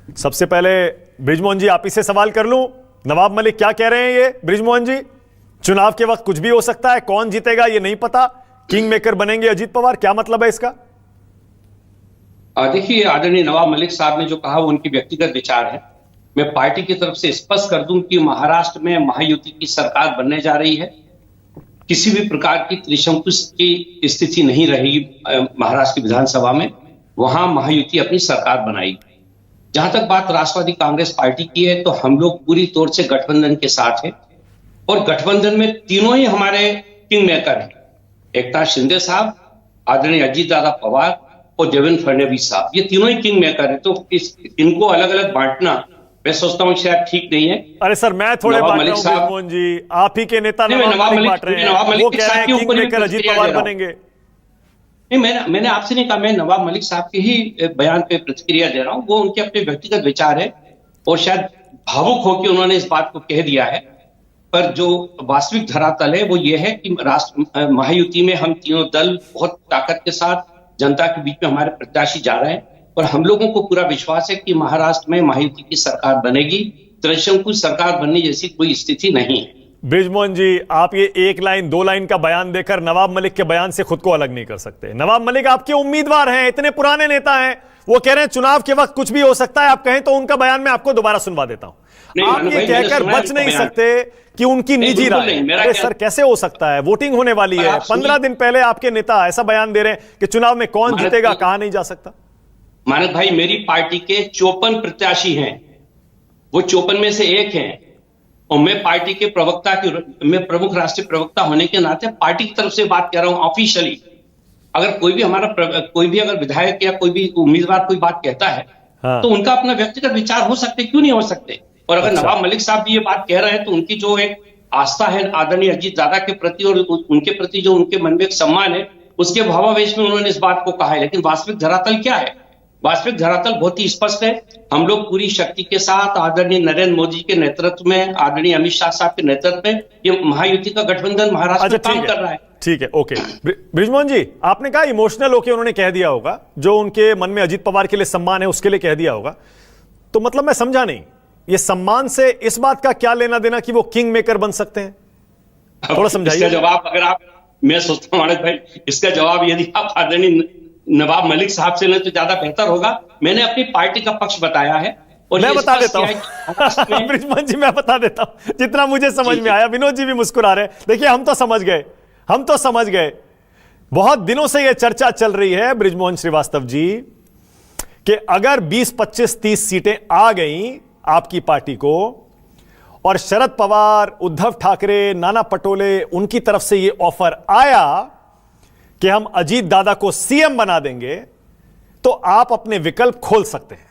सबसे पहले बृजमोहन जी आप ही से सवाल कर लूं। नवाब मलिक क्या कह रहे हैं ये बृजमोहन जी? चुनाव के वक्त कुछ भी हो सकता है, कौन जीतेगा ये नहीं पता, किंग मेकर बनेंगे अजीत पवार, क्या मतलब है इसका? देखिए, आदरणीय नवाब मलिक साहब ने जो कहा वो उनकी व्यक्तिगत विचार है। मैं पार्टी की तरफ से स्पष्ट कर दूं कि महाराष्ट्र में महायुति की सरकार बनने जा रही है। किसी भी प्रकार की त्रिशंकु की स्थिति नहीं रहेगी महाराष्ट्र की विधानसभा में। वहां महायुति अपनी सरकार बनाएगी। जहां तक बात राष्ट्रवादी कांग्रेस पार्टी की है, तो हम लोग पूरी तौर से गठबंधन के साथ हैं और गठबंधन में तीनों ही हमारे किंग मेकर हैं। एकनाथ शिंदे साहब, आदरणीय अजीत दादा पवार और देवेंद्र फडणवीस साहब, ये तीनों ही किंग मेकर है। तो इनको अलग अलग बांटना मैं सोचता हूं शायद ठीक नहीं है। अरे सर, मैं थोड़े बांट रहा हूं बृजमोहन जी, आप ही के नेता नवाब मलिक बांट रहे हैं, वो कह रहे हैं किंग मेकर अजीत पवार बनेंगे। नहीं, मैंने आपसे नहीं कहा, मैं नवाब मलिक साहब के ही बयान पे प्रतिक्रिया दे रहा हूं। वो उनके अपने व्यक्तिगत विचार है और शायद भावुक होकर उन्होंने इस बात को कह दिया है। पर जो वास्तविक धरातल है वो ये है कि राष्ट्र महायुति में हम तीनों दल बहुत ताकत के साथ जनता के बीच में हमारे प्रत्याशी जा रहे हैं और हम लोगों को पूरा विश्वास है कि महाराष्ट्र में महायुति की सरकार बनेगी। त्रिशंकु सरकार बनने जैसी कोई स्थिति नहीं है। बृजमोहन जी, आप ये एक लाइन दो लाइन का बयान देकर नवाब मलिक के बयान से खुद को अलग नहीं कर सकते। नवाब मलिक आपके उम्मीदवार हैं, इतने पुराने नेता हैं, वो कह रहे हैं चुनाव के वक्त कुछ भी हो सकता है। आप कहें तो उनका बयान मैं आपको दोबारा सुनवा देता हूं। आप ये कहकर बच नहीं सकते कि उनकी निजी राय। अरे सर, कैसे हो सकता है? वोटिंग होने वाली है, 15 दिन पहले आपके नेता ऐसा बयान दे रहे हैं कि चुनाव में कौन जीतेगा कहा नहीं जा सकता। मानक भाई, मेरी पार्टी के 54 प्रत्याशी हैं, वो 54 में से एक हैं और मैं पार्टी के प्रवक्ता मैं प्रमुख राष्ट्रीय प्रवक्ता होने के नाते पार्टी की तरफ से बात कर रहा हूं ऑफिशियली। अगर कोई भी अगर विधायक या कोई भी उम्मीदवार कोई बात कहता है तो उनका अपना व्यक्तिगत विचार हो सकते, क्यों नहीं हो सकते। और अगर नवाब मलिक साहब भी ये बात कह रहे हैं तो उनकी जो एक आस्था है आदरणीय अजीत दादा के प्रति और उनके प्रति जो उनके मन में एक सम्मान है, उसके भावावेश में उन्होंने इस बात को कहा है। लेकिन वास्तविक धरातल क्या है? वास्तविक धरातल बहुत ही स्पष्ट है। हम लोग पूरी शक्ति के साथ आदरणीय नरेंद्र मोदी के नेतृत्व में, आदरणीय अमित शाह साहब के नेतृत्व में ये महायुति का गठबंधन महाराष्ट्र में काम कर रहा है। ठीक है, ओके। बृजमोहन जी, आपने कहा इमोशनल होकर उन्होंने कह दिया होगा, जो उनके मन में अजीत पवार के लिए सम्मान है उसके लिए कह दिया होगा। तो मतलब मैं समझा नहीं, ये सम्मान से इस बात का क्या लेना देना कि वो किंग मेकर बन सकते हैं? थोड़ा समझाइए। इसका जवाब अगर आप, मैं सोचता हूं मानक भाई, इसका जवाब यदि आप आदरणीय नवाब मलिक साहब से लें तो ज्यादा बेहतर होगा। मैंने अपनी पार्टी का पक्ष बताया है और मैं बता देता हूं बृजमोहन जी, मैं बता देता हूं जितना मुझे समझ में आया। विनोद जी भी मुस्कुरा रहे हैं। देखिए, हम तो समझ गए। बहुत दिनों से यह चर्चा चल रही है बृजमोहन श्रीवास्तव जी कि अगर 20, 25, 30 सीटें आ गई आपकी पार्टी को और शरद पवार, उद्धव ठाकरे, नाना पटोले, उनकी तरफ से यह ऑफर आया कि हम अजीत दादा को सीएम बना देंगे, तो आप अपने विकल्प खोल सकते हैं।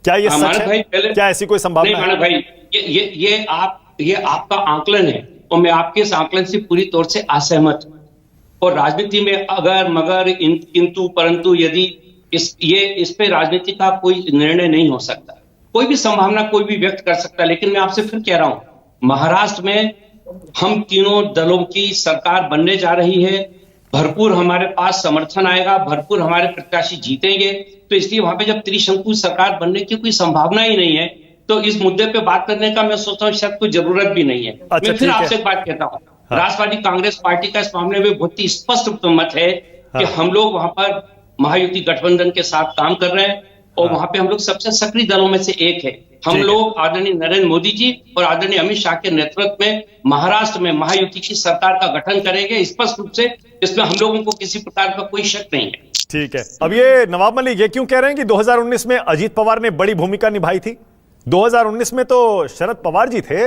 क्या यह सच है? क्या ऐसी कोई संभावना है? भाई, ये आपका आंकलन है और मैं आपके इस आंकलन से पूरी तौर से असहमत हूं। और राजनीति में अगर मगर किंतु परंतु यदि इस पे राजनीति का कोई निर्णय नहीं हो सकता। कोई भी संभावना कोई भी व्यक्त कर सकता है, लेकिन मैं आपसे फिर कह रहा हूं, महाराष्ट्र में हम तीनों दलों की सरकार बनने जा रही है। भरपूर हमारे पास समर्थन आएगा, भरपूर हमारे प्रत्याशी जीतेंगे। तो इसलिए वहां पे जब त्रिशंकु सरकार बनने की कोई संभावना ही नहीं है, तो इस मुद्दे पे बात करने का मैं सोचता हूँ शायद कोई जरूरत भी नहीं है। मैं फिर आपसे एक बात कहता हूँ, राष्ट्रवादी कांग्रेस पार्टी का इस मामले में बहुत ही स्पष्ट मत है कि हम लोग वहां पर महायुति गठबंधन के साथ काम कर रहे हैं और वहां पे हम लोग सबसे सक्रिय दलों में से एक है। हम लोग आदरणीय नरेंद्र मोदी जी और आदरणीय अमित शाह के नेतृत्व में महाराष्ट्र में महायुति की सरकार का गठन करेंगे, स्पष्ट रूप से। इसमें हम लोगों को किसी प्रकार का कोई शक नहीं है। ठीक है। अब ये नवाब मलिक ये क्यों कह रहे हैं कि 2019 में अजीत पवार ने बड़ी भूमिका निभाई थी? 2019 में तो शरद पवार जी थे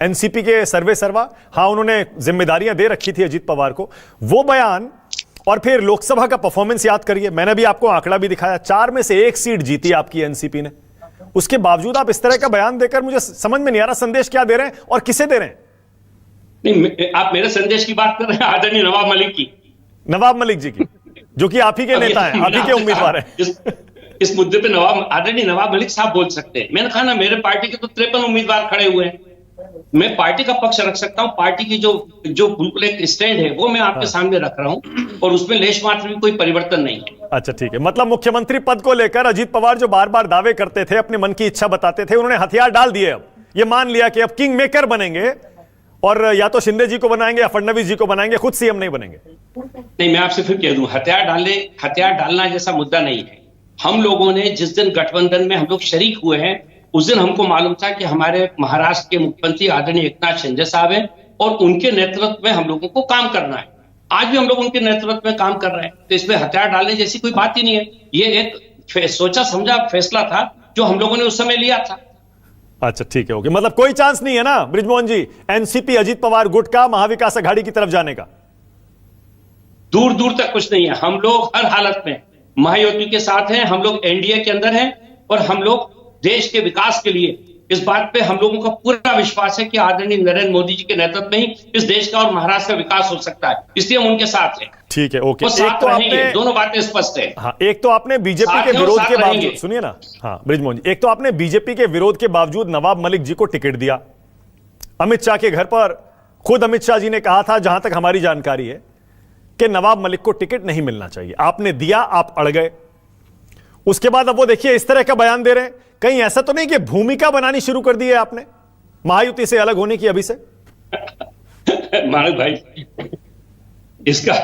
एनसीपी के सर्वे सर्वा। हाँ, उन्होंने जिम्मेदारियां दे रखी थी अजीत पवार को। वो बयान और फिर लोकसभा का परफॉर्मेंस याद करिए। मैंने भी आपको आंकड़ा भी दिखाया, 4 में से 1 सीट जीती आपकी एनसीपी ने। उसके बावजूद आप इस तरह का बयान देकर, मुझे समझ में नहीं आ रहा संदेश क्या दे रहे हैं और किसे दे रहे हैं? नहीं, आप मेरे संदेश की बात कर रहे हैं आदरणीय नवाब मलिक की, नवाब मलिक जी की, जो कि आप ही के नेता हैं, आप ही के उम्मीदवार हैं। इस मुद्दे पे आदरणीय नवाब मलिक साहब बोल सकते हैं। मैंने कहा ना, मेरे पार्टी के तो 53 उम्मीदवार खड़े हुए हैं। मैं पार्टी का पक्ष रख सकता हूं, पार्टी की जो जो बिल्कुल एक स्टैंड है वो मैं आपके सामने रख रहा हूं, और उसमें लेश मात्र भी कोई परिवर्तन नहीं है। अच्छा ठीक है, मतलब मुख्यमंत्री पद को लेकर अजीत पवार जो बार बार दावे करते थे, अपने मन की इच्छा बताते थे, उन्होंने हथियार डाल दिए। अब ये मान लिया कि अब किंग मेकर बनेंगे, और या तो शिंदे जी को बनाएंगे या फडणवीस जी को बनाएंगे, खुद सीएम नहीं बनेंगे। नहीं, मैं आपसे फिर कह दूं, हथियार डालना जैसा मुद्दा नहीं है। हम लोगों ने जिस दिन गठबंधन में हम लोग शरीक हुए हैं, उस दिन हमको मालूम था कि हमारे महाराष्ट्र के मुख्यमंत्री आदरणीय एकनाथ शिंदे साहब हैं, और उनके नेतृत्व में हम लोगों को काम करना है। आज भी हम लोग उनके नेतृत्व में काम कर रहे हैं, तो इसमें हथियार डालने जैसी कोई बात ही नहीं है। ये एक सोचा समझा फैसला था जो हम लोगों ने उस समय लिया था। अच्छा ठीक है, ओके, मतलब कोई चांस नहीं है ना बृजमोहन जी एनसीपी अजीत पवार गुट का महाविकास आघाड़ी की तरफ जाने का? दूर दूर तक कुछ नहीं है। हम लोग हर हालत में महायुति के साथ हैं, हम लोग एनडीए के अंदर हैं, और हम लोग देश के विकास के लिए, इस बात पे हम लोगों का पूरा विश्वास है कि आदरणीय नरेंद्र मोदी जी के नेतृत्व में ही इस देश का और महाराष्ट्र का विकास हो सकता है, इसलिए हम उनके साथ हैं। ठीक है, ओके, वो साथ तो रहेंगे, दोनों बातें स्पष्ट है। हाँ, एक तो आपने बीजेपी के विरोध के बावजूद, सुनिए ना, हाँ बृजमोहन जी, एक तो आपने बीजेपी के विरोध के बावजूद नवाब मलिक जी को टिकट दिया। अमित शाह के घर पर खुद अमित शाह जी ने कहा था, जहां तक हमारी जानकारी है, कि नवाब मलिक को टिकट नहीं मिलना चाहिए। आपने दिया, आप अड़ गए। उसके बाद अब वो देखिए इस तरह का बयान दे रहे हैं। कहीं ऐसा तो नहीं कि भूमिका बनानी शुरू कर दी है आपने महायुति से अलग होने की अभी से? मानव भाई, इसका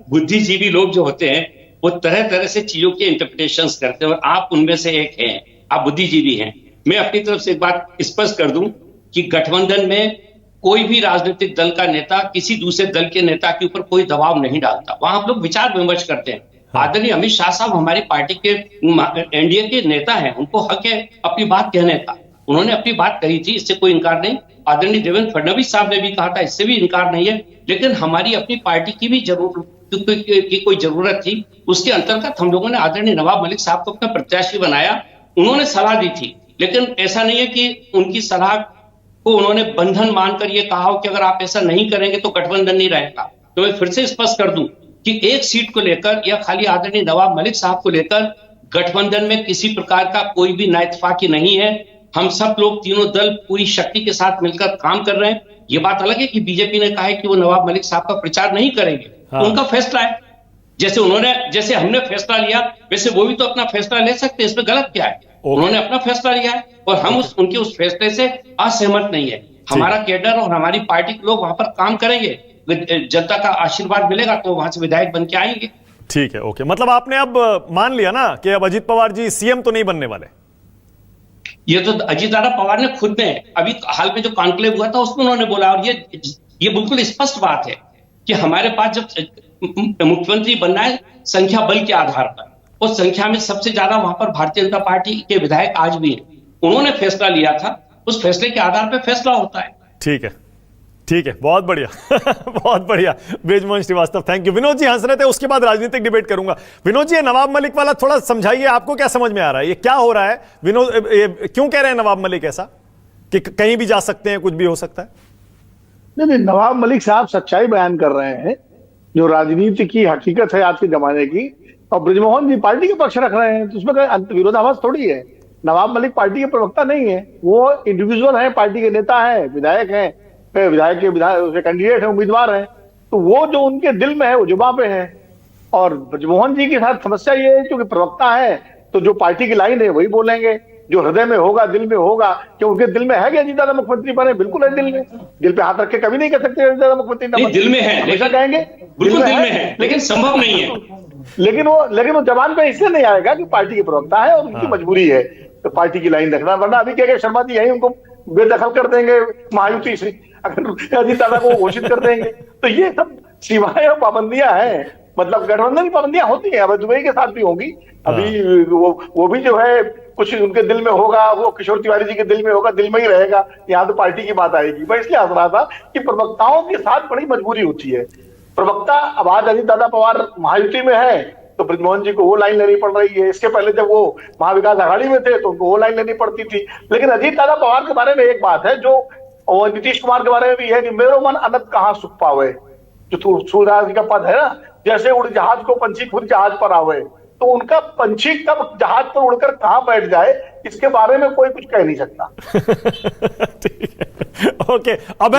बुद्धिजीवी लोग जो होते हैं वो तरह तरह से चीजों के इंटरप्रिटेशंस करते हैं, और आप उनमें से एक हैं। आप बुद्धिजीवी हैं। मैं अपनी तरफ से एक बात स्पष्ट कर दूं कि गठबंधन में कोई भी राजनीतिक दल का नेता किसी दूसरे दल के नेता के ऊपर कोई दबाव नहीं डालता। वहां हम लोग विचार विमर्श करते हैं। आदरणीय अमित शाह साहब हमारी पार्टी के एनडीए के नेता हैं, उनको हक है अपनी बात कहने का। उन्होंने अपनी बात कही थी, इससे कोई इनकार नहीं। आदरणीय देवेंद्र फडणवीस साहब ने भी कहा था, इससे भी इनकार नहीं है। लेकिन हमारी अपनी पार्टी की भी कोई जरूरत थी, उसके अंतर्गत हम लोगों ने आदरणीय नवाब मलिक साहब को अपना प्रत्याशी बनाया। उन्होंने सलाह दी थी, लेकिन ऐसा नहीं है कि उनकी सलाह को उन्होंने बंधन मानकर ये कहा हो कि अगर आप ऐसा नहीं करेंगे तो गठबंधन नहीं रहेगा। तो मैं फिर से स्पष्ट कर दूं कि एक सीट को लेकर या खाली आदरणीय नवाब मलिक साहब को लेकर गठबंधन में किसी प्रकार का कोई भी नाइतफाकी नहीं है। हम सब लोग तीनों दल पूरी शक्ति के साथ मिलकर काम कर रहे हैं। ये बात अलग है कि बीजेपी ने कहा है कि वो नवाब मलिक साहब का प्रचार नहीं करेंगे। हाँ। उनका फैसला है। जैसे हमने फैसला लिया, वैसे वो भी तो अपना फैसला ले सकते हैं। इसमें गलत क्या है? उन्होंने अपना फैसला लिया है और हम उनके उस फैसले से असहमत नहीं है। हमारा कैडर और हमारी पार्टी के लोग वहां पर काम करेंगे। जनता का आशीर्वाद मिलेगा तो वहां से विधायक बन के आएंगे। ठीक है, ओके, मतलब आपने अब मान लिया ना कि अब अजीत पवार जी सीएम तो नहीं बनने वाले? ये तो अजीत दादा पवार ने खुद ने अभी हाल में जो कॉन्क्लेव हुआ था उसमें उन्होंने बोला, और ये बिल्कुल स्पष्ट बात है कि हमारे पास जब मुख्यमंत्री बनना है संख्या बल के आधार पर, उस संख्या में सबसे ज्यादा वहां पर भारतीय जनता पार्टी के विधायक आज भी हैं। उन्होंने फैसला लिया था, उस फैसले के आधार पर फैसला होता है। ठीक है, ठीक है, बहुत बढ़िया बहुत बढ़िया बृजमोहन श्रीवास्तव, थैंक यू। विनोद जी हंस रहे थे, उसके बाद राजनीतिक डिबेट करूंगा। विनोद जी, नवाब मलिक वाला थोड़ा समझाइए, आपको क्या समझ में आ रहा है? ये क्या हो रहा है विनोद? क्यों कह रहे हैं नवाब मलिक ऐसा कि कहीं भी जा सकते हैं, कुछ भी हो सकता है? नहीं, नवाब मलिक साहब सच्चाई बयान कर रहे हैं, जो राजनीति की हकीकत है आज के जमाने की, और बृजमोहन जी पार्टी के पक्ष रख रहे हैं, तो उसमें कोई विरोधाभास थोड़ी है। नवाब मलिक पार्टी के प्रवक्ता नहीं है, वो इंडिविजुअल है, पार्टी के नेता है, विधायक है, विधायक के कैंडिडेट है, उम्मीदवार है। तो वो जो उनके दिल में है वो जुबान पे है। और बृजमोहन जी के साथ समस्या ये है, क्योंकि प्रवक्ता है तो जो पार्टी की लाइन है वही बोलेंगे, जो हृदय में होगा, दिल में होगा। क्यों उनके दिल में है कि अजीत दादा मुख्यमंत्री बने? बिल्कुल है, दिल में। दिल पे हाथ रख के कभी नहीं कह सकते अजीत दादा मुख्यमंत्री दिल में है, हमेशा कहेंगे बिल्कुल दिल में है, लेकिन संभव नहीं है। लेकिन वो जबान पे इसलिए नहीं आएगा कि पार्टी के प्रवक्ता है और उनकी मजबूरी है तो पार्टी की लाइन रखना। वरना अभी क्या शर्मा जी यही उनको बेदखल कर देंगे महायुति से, अगर अजीत दादा को घोषित कर देंगे। तो ये सब सीमाएं और पाबंदियां हैं, मतलब गठबंधन की पाबंदियां होती हैं। अब दुबई के साथ भी होंगी। अभी वो भी जो है कुछ उनके दिल में होगा, वो किशोर तिवारी जी के दिल में होगा, दिल में ही रहेगा। यहाँ तो पार्टी की बात आएगी। मैं इसलिए हंस रहा था कि प्रवक्ताओं के साथ बड़ी मजबूरी होती है। प्रवक्ता अब आज अजीत दादा पवार महायुति में है तो बृजमोहन जी को वो लाइन लेनी पड़ रही है। इसके पहले जब वो महाविकास आघाड़ी में थे तो उनको वो लाइन लेनी पड़ती थी। लेकिन अजीत दादा पवार के बारे में एक बात है, जो और नीतीश कुमार के बारे में भी है कि मेरो मन अनंत कहाँ सुख पावे, जो सूर्यदास जी का पद है ना, जैसे उड़ जहाज को पंछी खुद जहाज पर आवे। तो उनका पंछी कब जहाज पर उड़कर कहां बैठ जाए, इसके बारे में कोई कुछ कह नहीं सकता। ठीक है, ओके अब